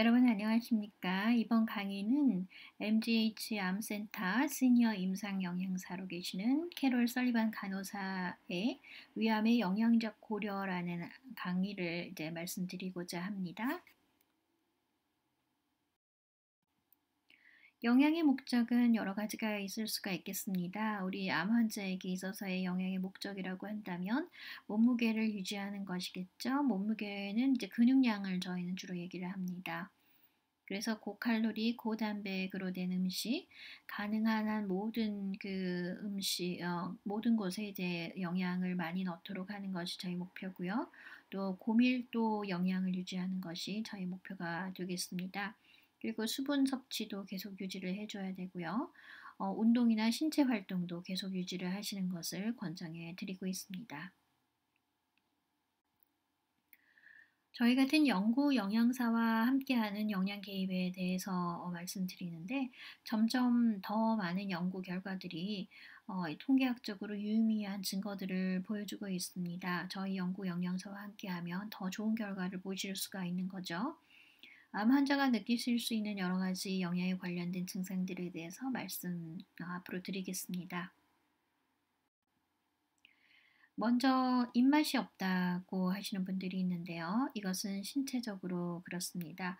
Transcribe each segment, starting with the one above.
여러분 안녕하십니까? 이번 강의는 MGH 암센터 시니어 임상 영양사로 계시는 캐롤 설리반 간호사의 위암의 영양적 고려라는 강의를 이제 말씀드리고자 합니다. 영양의 목적은 여러 가지가 있을 수가 있겠습니다. 우리 암 환자에게 있어서의 영양의 목적이라고 한다면 몸무게를 유지하는 것이겠죠. 몸무게는 이제 근육량을 저희는 주로 얘기를 합니다. 그래서 고칼로리, 고단백으로 된 음식, 가능한 한 모든 그 음식, 모든 곳에 이제 영양을 많이 넣도록 하는 것이 저희 목표고요. 또 고밀도 영양을 유지하는 것이 저희 목표가 되겠습니다. 그리고 수분 섭취도 계속 유지를 해줘야 되고요. 운동이나 신체 활동도 계속 유지를 하시는 것을 권장해 드리고 있습니다. 저희 같은 연구 영양사와 함께하는 영양 개입에 대해서 말씀드리는데 점점 더 많은 연구 결과들이 통계학적으로 유의미한 증거들을 보여주고 있습니다. 저희 연구 영양사와 함께하면 더 좋은 결과를 보실 수가 있는 거죠. 암 환자가 느끼실 수 있는 여러 가지 영양에 관련된 증상들에 대해서 말씀 앞으로 드리겠습니다. 먼저 입맛이 없다고 하시는 분들이 있는데요. 이것은 신체적으로 그렇습니다.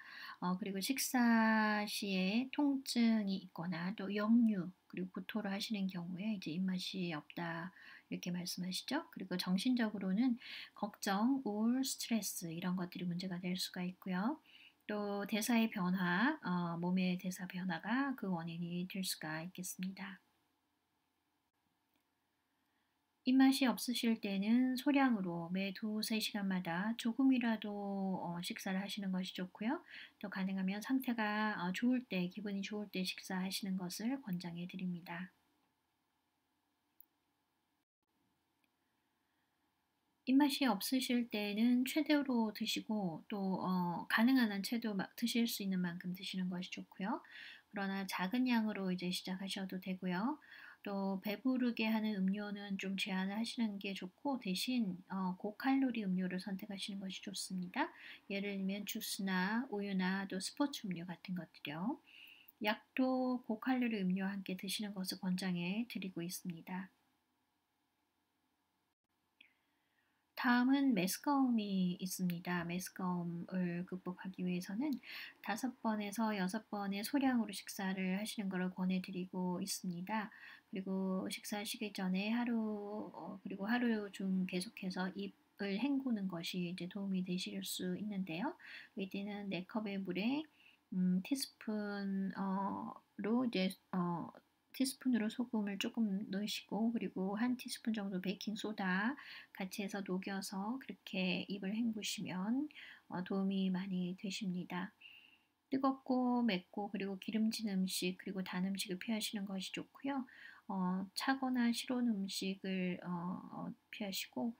그리고 식사 시에 통증이 있거나 또 역류 그리고 구토를 하시는 경우에 이제 입맛이 없다 이렇게 말씀하시죠. 그리고 정신적으로는 걱정, 우울, 스트레스 이런 것들이 문제가 될 수가 있고요. 또 대사의 변화, 몸의 대사 변화가 그 원인이 될 수가 있겠습니다. 입맛이 없으실 때는 소량으로 매 두세 시간마다 조금이라도 식사를 하시는 것이 좋고요. 또 가능하면 상태가 좋을 때, 기분이 좋을 때 식사하시는 것을 권장해 드립니다. 입맛이 없으실 때는 최대로 드시고 또 가능한 한 드실 수 있는 만큼 드시는 것이 좋고요. 그러나 작은 양으로 이제 시작하셔도 되고요. 또 배부르게 하는 음료는 좀 제한을 하시는 게 좋고 대신 고칼로리 음료를 선택하시는 것이 좋습니다. 예를 들면 주스나 우유나 또 스포츠 음료 같은 것들이요. 약도 고칼로리 음료와 함께 드시는 것을 권장해 드리고 있습니다. 다음은 메스꺼움이 있습니다. 메스꺼움을 극복하기 위해서는 5번에서 6번의 소량으로 식사를 하시는 것을 권해드리고 있습니다. 그리고 식사하시기 전에 그리고 하루 중 계속해서 입을 헹구는 것이 이제 도움이 되실 수 있는데요. 이때는 4컵의 물에 티스푼으로 소금을 조금 넣으시고 그리고 한 티스푼 정도 베이킹 소다 같이 해서 녹여서 그렇게 입을 헹구시면 도움이 많이 되십니다. 뜨겁고 맵고 그리고 기름진 음식 그리고 단 음식을 피하시는 것이 좋고요. 차거나 실온 음식을 피하시고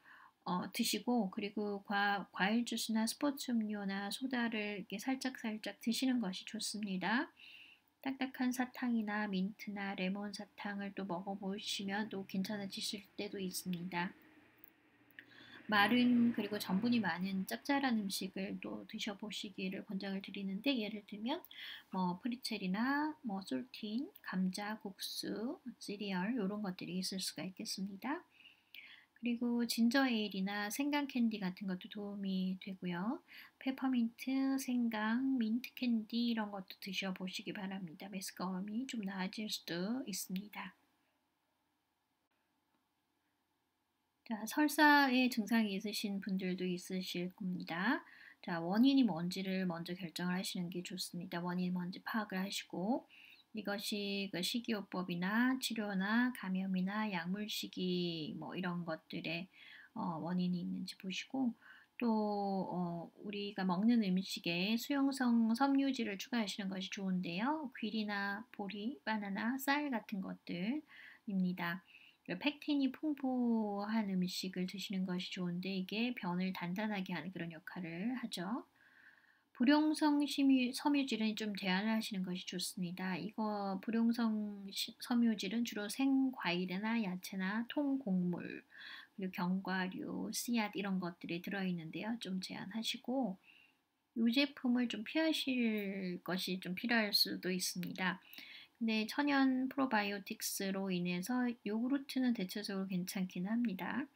드시고 그리고 과일 주스나 스포츠 음료나 소다를 이렇게 살짝살짝 드시는 것이 좋습니다. 딱딱한 사탕이나 민트나 레몬 사탕을 또 먹어보시면 또 괜찮아지실 때도 있습니다. 마른 그리고 전분이 많은 짭짤한 음식을 또 드셔보시기를 권장을 드리는데 예를 들면 프리첼이나 솔틴, 감자, 국수, 시리얼 이런 것들이 있을 수가 있겠습니다. 그리고 진저 에일이나 생강 캔디 같은 것도 도움이 되고요. 페퍼민트, 생강, 민트 캔디 이런 것도 드셔보시기 바랍니다. 메스꺼움이 좀 나아질 수도 있습니다. 자, 설사의 증상이 있으신 분들도 있으실 겁니다. 자, 원인이 뭔지를 먼저 결정을 하시는 게 좋습니다. 원인이 뭔지 파악을 하시고 이것이 그 식이요법이나 치료나 감염이나 약물식이 뭐 이런 것들의 원인이 있는지 보시고 또 우리가 먹는 음식에 수용성 섬유질을 추가하시는 것이 좋은데요. 귀리나 보리, 바나나, 쌀 같은 것들입니다. 팩틴이 풍부한 음식을 드시는 것이 좋은데 이게 변을 단단하게 하는 그런 역할을 하죠. 불용성 섬유질은 좀 제한을 하시는 것이 좋습니다. 이거 불용성 섬유질은 주로 생과일이나 야채나 통곡물, 그리고 견과류, 씨앗 이런 것들이 들어있는데요. 좀 제한하시고 유제품을 좀 피하실 것이 좀 필요할 수도 있습니다. 근데 천연 프로바이오틱스로 인해서 요구르트는 대체적으로 괜찮긴 합니다.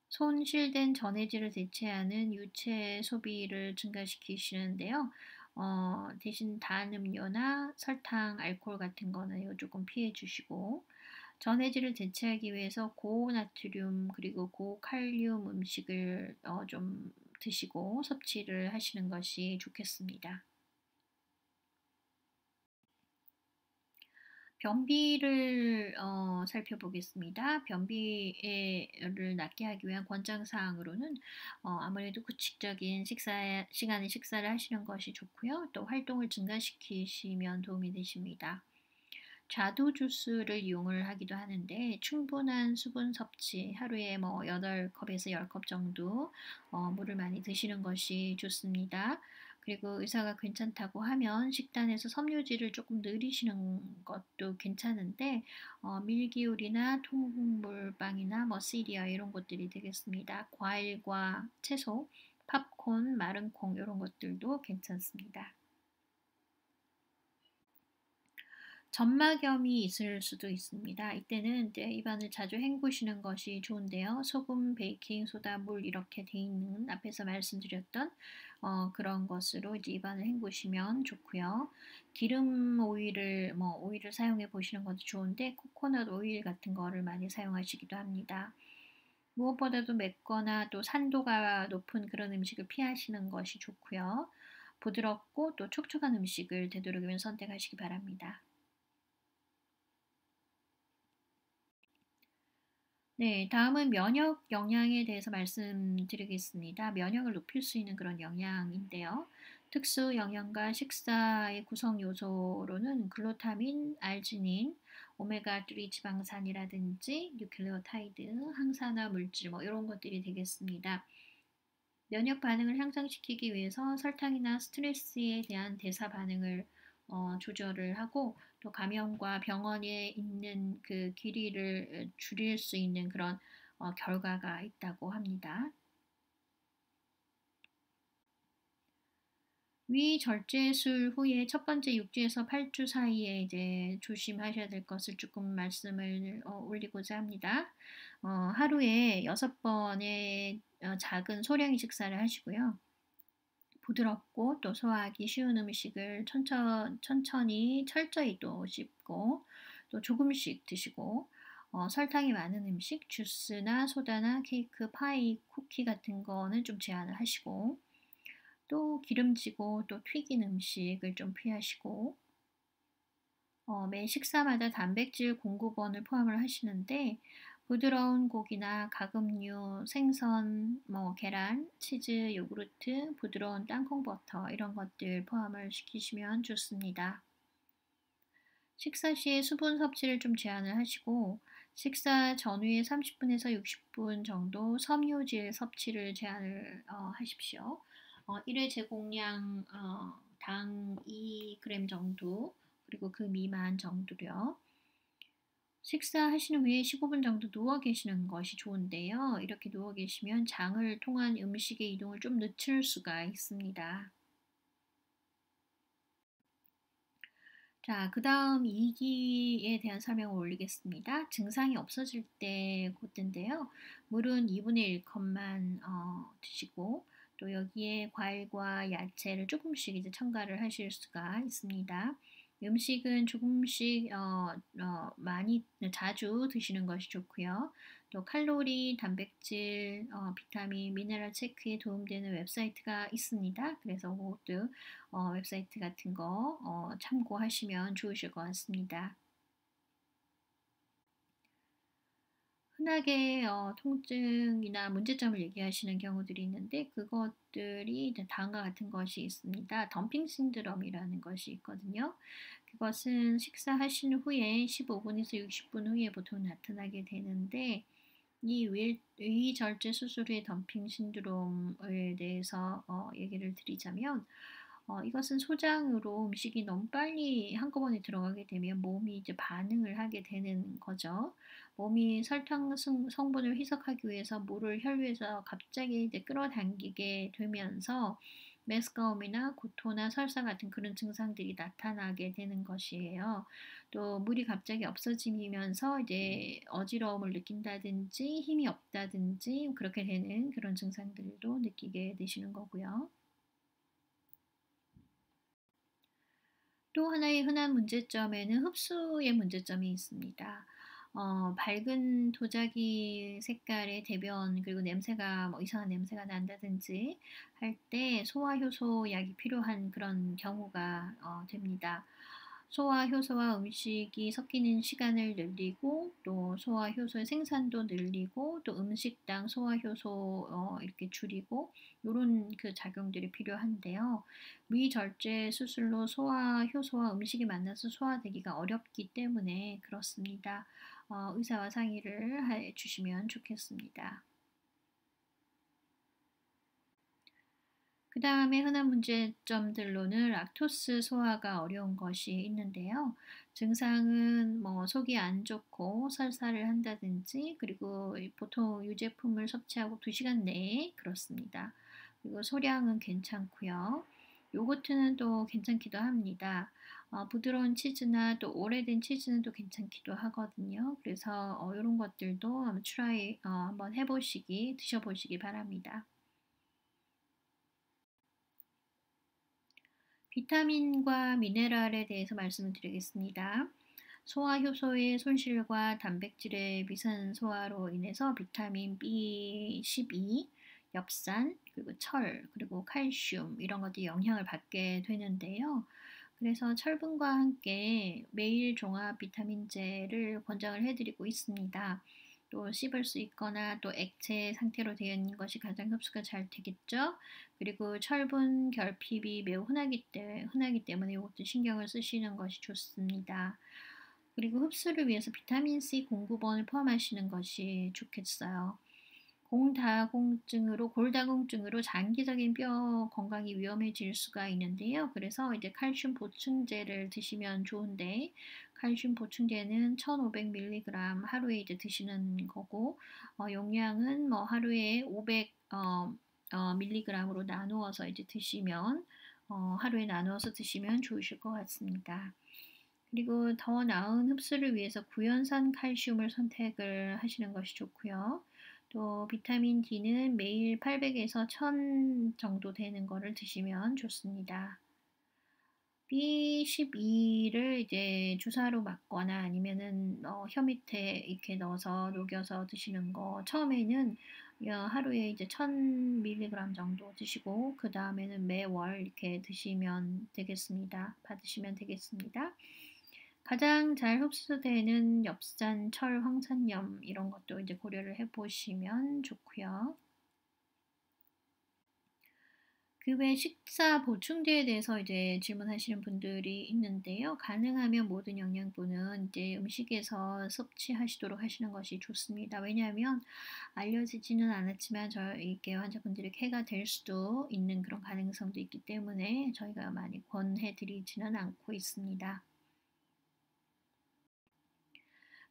손실된 전해질을 대체하는 유체 소비를 증가시키시는데요. 대신 단 음료나 설탕, 알코올 같은 거는 이거 조금 피해 주시고, 전해질을 대체하기 위해서 고나트륨 그리고 고칼륨 음식을 좀 드시고 섭취를 하시는 것이 좋겠습니다. 변비를 살펴보겠습니다. 변비를 낫게 하기 위한 권장 사항으로는 아무래도 규칙적인 시간에 식사를 하시는 것이 좋고요. 또 활동을 증가시키시면 도움이 되십니다. 자두 주스를 이용을 하기도 하는데 충분한 수분 섭취, 하루에 뭐 8컵에서 10컵 정도 물을 많이 드시는 것이 좋습니다. 그리고 의사가 괜찮다고 하면 식단에서 섬유질을 조금 늘리시는 것도 괜찮은데 밀기울이나 통곡물빵이나 뭐 시리얼 이런 것들이 되겠습니다. 과일과 채소, 팝콘, 마른 콩 이런 것들도 괜찮습니다. 점막염이 있을 수도 있습니다. 이때는 이제 입안을 자주 헹구시는 것이 좋은데요. 소금, 베이킹 소다, 물 이렇게 돼 있는 앞에서 말씀드렸던 그런 것으로 이제 입안을 헹구시면 좋고요. 기름 오일을 오일을 사용해 보시는 것도 좋은데 코코넛 오일 같은 거를 많이 사용하시기도 합니다. 무엇보다도 맵거나 또 산도가 높은 그런 음식을 피하시는 것이 좋고요. 부드럽고 또 촉촉한 음식을 되도록이면 선택하시기 바랍니다. 네, 다음은 면역 영양에 대해서 말씀드리겠습니다. 면역을 높일 수 있는 그런 영양인데요. 특수 영양과 식사의 구성 요소로는 글루타민, 알지닌, 오메가3 지방산이라든지 뉴클레오타이드, 항산화 물질 뭐 이런 것들이 되겠습니다. 면역 반응을 향상시키기 위해서 설탕이나 스트레스에 대한 대사 반응을 조절을 하고 또 감염과 병원에 있는 그 길이를 줄일 수 있는 그런 결과가 있다고 합니다. 위절제술 후에 첫 번째 6주에서 8주 사이에 이제 조심하셔야 될 것을 조금 말씀을 올리고자 합니다. 하루에 6번의 작은 소량의 식사를 하시고요. 부드럽고 또 소화하기 쉬운 음식을 천천히 철저히 또 씹고 또 조금씩 드시고 설탕이 많은 음식, 주스나 소다나 케이크, 파이, 쿠키 같은 거는 좀 제한을 하시고 또 기름지고 또 튀긴 음식을 좀 피하시고 매 식사마다 단백질 공급원을 포함을 하시는데 부드러운 고기나 가금류, 생선, 뭐 계란, 치즈, 요구르트, 부드러운 땅콩 버터 이런 것들 포함을 시키시면 좋습니다. 식사 시에 수분 섭취를 좀 제한을 하시고 식사 전후에 30분에서 60분 정도 섬유질 섭취를 제한을 하십시오. 1회 제공량 당 2g 정도 그리고 그 미만 정도요. 식사하신 후에 15분 정도 누워 계시는 것이 좋은데요. 이렇게 누워 계시면 장을 통한 음식의 이동을 좀 늦출 수가 있습니다. 자, 그 다음 이기에 대한 설명을 올리겠습니다. 증상이 없어질 때 그때인데요. 물은 2분의 1컵만 드시고 또 여기에 과일과 야채를 조금씩 이제 첨가를 하실 수가 있습니다. 음식은 조금씩 많이 자주 드시는 것이 좋고요. 또 칼로리, 단백질, 비타민, 미네랄 체크에 도움되는 웹사이트가 있습니다. 그래서 그것도 웹사이트 같은 거 참고하시면 좋으실 것 같습니다. 흔하게 통증이나 문제점을 얘기하시는 경우들이 있는데 그것들이 이제 다음과 같은 것이 있습니다. 덤핑 신드롬이라는 것이 있거든요. 그것은 식사하신 후에 15분에서 60분 후에 보통 나타나게 되는데 이 위절제 수술 후의 덤핑 신드롬에 대해서 얘기를 드리자면 이것은 소장으로 음식이 너무 빨리 한꺼번에 들어가게 되면 몸이 이제 반응을 하게 되는 거죠. 몸이 설탕 성분을 희석하기 위해서 물을 혈류에서 갑자기 이제 끌어당기게 되면서 메스꺼움이나 구토나 설사 같은 그런 증상들이 나타나게 되는 것이에요. 또 물이 갑자기 없어지면서 이제 어지러움을 느낀다든지 힘이 없다든지 그렇게 되는 그런 증상들도 느끼게 되시는 거고요. 또 하나의 흔한 문제점에는 흡수의 문제점이 있습니다. 밝은 도자기 색깔의 대변 그리고 냄새가 뭐 이상한 냄새가 난다든지 할 때 소화 효소 약이 필요한 그런 경우가 됩니다. 소화 효소와 음식이 섞이는 시간을 늘리고 또 소화 효소의 생산도 늘리고 또 음식당 소화 효소 이렇게 줄이고 요런 그 작용들이 필요한데요. 위절제 수술로 소화 효소와 음식이 만나서 소화되기가 어렵기 때문에 그렇습니다. 의사와 상의를 해 주시면 좋겠습니다. 그 다음에 흔한 문제점들로는 락토스 소화가 어려운 것이 있는데요. 증상은 뭐 속이 안 좋고 설사를 한다든지 그리고 보통 유제품을 섭취하고 2시간 내에 그렇습니다. 그리고 소량은 괜찮고요. 요거트는 또 괜찮기도 합니다. 부드러운 치즈나 또 오래된 치즈는 또 괜찮기도 하거든요. 그래서 이런 것들도 한번 한번 드셔보시기 바랍니다. 비타민과 미네랄에 대해서 말씀을 드리겠습니다. 소화효소의 손실과 단백질의 미산소화로 인해서 비타민 B12, 엽산, 그리고 철, 그리고 칼슘 이런 것들이 영향을 받게 되는데요. 그래서 철분과 함께 매일 종합 비타민제를 권장을 해드리고 있습니다. 또 씹을 수 있거나 또 액체 상태로 되어 있는 것이 가장 흡수가 잘 되겠죠. 그리고 철분 결핍이 매우 흔하기 때문에 이것도 신경을 쓰시는 것이 좋습니다. 그리고 흡수를 위해서 비타민 C 공급원을 포함하시는 것이 좋겠어요. 골다공증으로 장기적인 뼈 건강이 위험해질 수가 있는데요. 그래서 이제 칼슘 보충제를 드시면 좋은데, 칼슘 보충제는 1500mg 하루에 이제 드시는 거고, 용량은 뭐 하루에 500 mg으로 나누어서 이제 하루에 나누어서 드시면 좋으실 것 같습니다. 그리고 더 나은 흡수를 위해서 구연산 칼슘을 선택을 하시는 것이 좋고요. 또 비타민 D는 매일 800에서 1000 정도 되는 거를 드시면 좋습니다. B12를 이제 주사로 맞거나 아니면은 혀 밑에 이렇게 넣어서 녹여서 드시는 거 처음에는 하루에 이제 1000mg 정도 드시고 그 다음에는 매월 이렇게 받으시면 되겠습니다. 가장 잘 흡수되는 엽산, 철, 황산염 이런 것도 이제 고려를 해보시면 좋고요. 그 외 식사 보충제에 대해서 이제 질문하시는 분들이 있는데요. 가능하면 모든 영양분은 이제 음식에서 섭취하시도록 하시는 것이 좋습니다. 왜냐하면 알려지지는 않았지만 저에게 환자분들에게 해가 될 수도 있는 그런 가능성도 있기 때문에 저희가 많이 권해드리지는 않고 있습니다.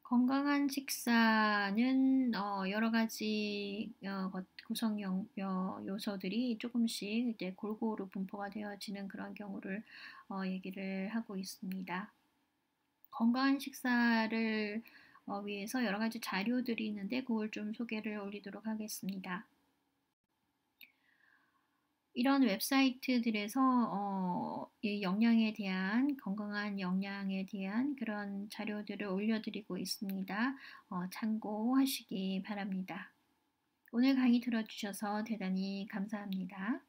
건강한 식사는 여러 가지 구성 요소들이 조금씩 이제 골고루 분포가 되어지는 그런 경우를 얘기를 하고 있습니다. 건강한 식사를 위해서 여러 가지 자료들이 있는데 그걸 좀 소개를 올리도록 하겠습니다. 이런 웹사이트들에서 이 건강한 영양에 대한 그런 자료들을 올려드리고 있습니다. 참고하시기 바랍니다. 오늘 강의 들어주셔서 대단히 감사합니다.